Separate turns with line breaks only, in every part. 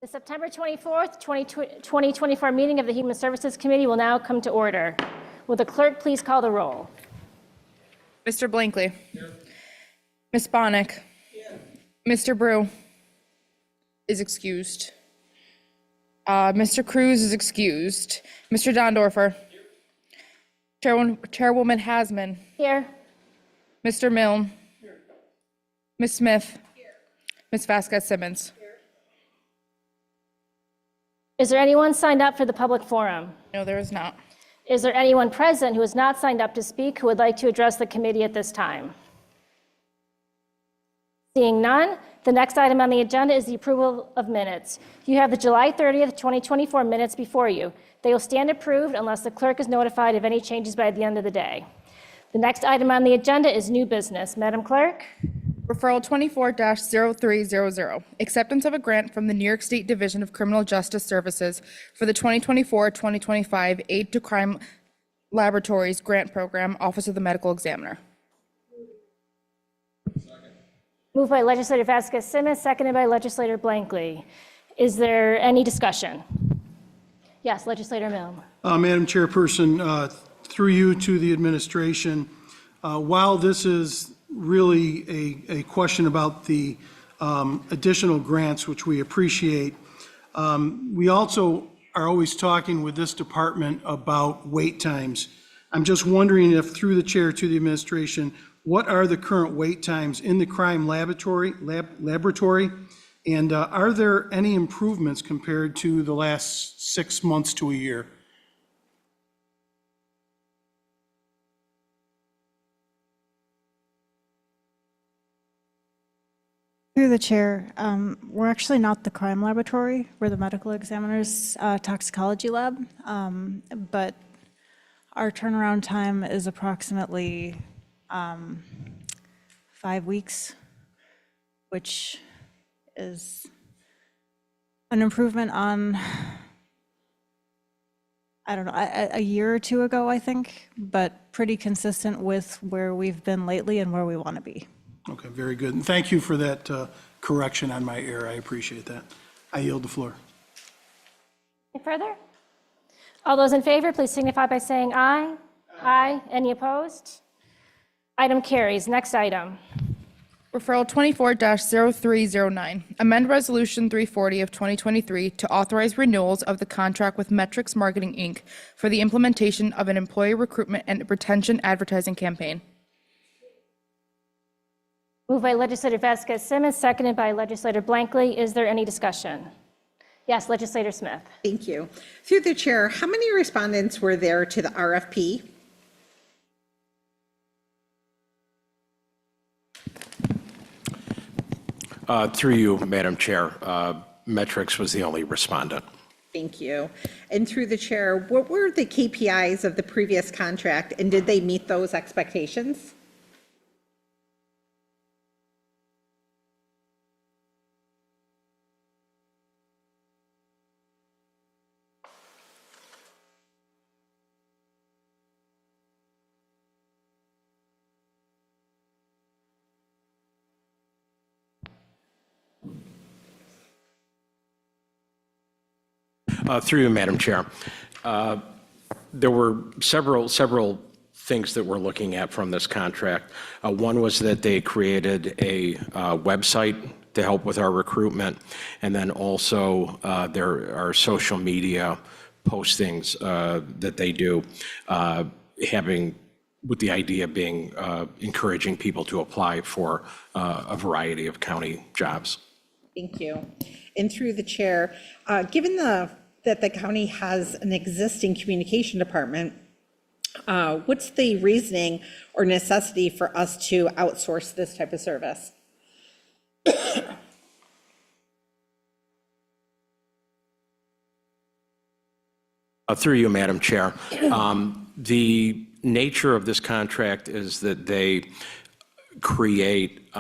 The September 24th, 2024 meeting of the Human Services Committee will now come to order. Will the clerk please call the roll?
Mr. Blankley. Here. Ms. Bonnick. Here. Mr. Brew is excused. Mr. Cruz is excused. Mr. Dondorfer. Here. Chairwoman Hasman.
Here.
Mr. Milne. Here. Ms. Smith. Here. Ms. Vasquez Simmons. Here.
Is there anyone signed up for the public forum?
No, there is not.
Is there anyone present who has not signed up to speak who would like to address the committee at this time? Seeing none, the next item on the agenda is the approval of minutes. You have the July 30th, 2024 minutes before you. They will stand approved unless the clerk is notified of any changes by the end of the day. The next item on the agenda is new business. Madam Clerk?
Referral 24-0300, acceptance of a grant from the New York State Division of Criminal Justice Services for the 2024-2025 Aid to Crime Laboratories Grant Program, Office of the Medical Examiner.
Moved by Legislator Vasquez Simmons, seconded by Legislator Blankley. Is there any discussion? Yes, Legislator Milne.
Madam Chairperson, through you to the administration, while this is really a question about the additional grants, which we appreciate, we also are always talking with this department about wait times. I'm just wondering if, through the chair to the administration, what are the current wait times in the crime laboratory, and are there any improvements compared to the last 6 months to a year?
Through the chair, we're actually not the crime laboratory. We're the medical examiner's toxicology lab, but our turnaround time is approximately 5 weeks, which is an improvement on, I don't know, a year or two ago, I think, but pretty consistent with where we've been lately and where we want to be.
Okay, very good. And thank you for that correction on my error. I appreciate that. I yield the floor.
Any further? All those in favor, please signify by saying aye. Aye. Any opposed? Item carries. Next item.
Referral 24-0309, amend Resolution 340 of 2023 to authorize renewals of the contract with Metrics Marketing, Inc. for the implementation of an employee recruitment and retention advertising campaign.
Moved by Legislator Vasquez Simmons, seconded by Legislator Blankley. Is there any discussion? Yes, Legislator Smith.
Thank you. Through the chair, how many respondents were there to the RFP?
Through you, Madam Chair, Metrics was the only respondent.
Thank you. And through the chair, what were the KPIs of the previous contract, and did they meet those expectations?
Through you, Madam Chair, there were several things that we're looking at from this contract. One was that they created a website to help with our recruitment, and then also there are social media postings that they do, with the idea being encouraging people to apply for a variety of county jobs.
Thank you. And through the chair, given that the county has an existing communication department, what's the reasoning or necessity for us to outsource this type of service?
Through you, Madam Chair, the nature of this contract is that they create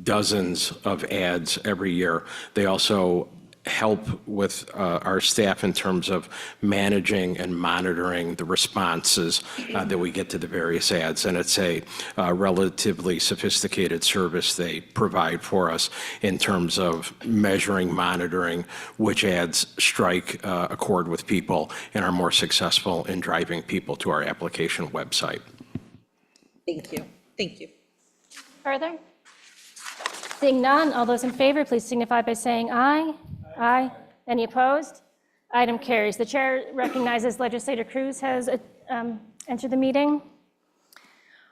dozens of ads every year. They also help with our staff in terms of managing and monitoring the responses that we get to the various ads. And it's a relatively sophisticated service they provide for us in terms of measuring, monitoring which ads strike a chord with people and are more successful in driving people to our application website.
Thank you. Thank you.
Further? Seeing none, all those in favor, please signify by saying aye. Aye. Any opposed? Item carries. The chair recognizes Legislator Cruz has entered the meeting.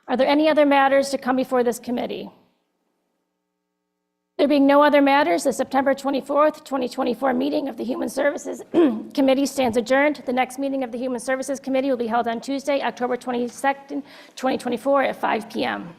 Are there any other matters to come before this committee? There being no other matters, the September 24th, 2024 meeting of the Human Services Committee stands adjourned. The next meeting of the Human Services Committee will be held on Tuesday, October 22nd, 2024 at 5 p.m.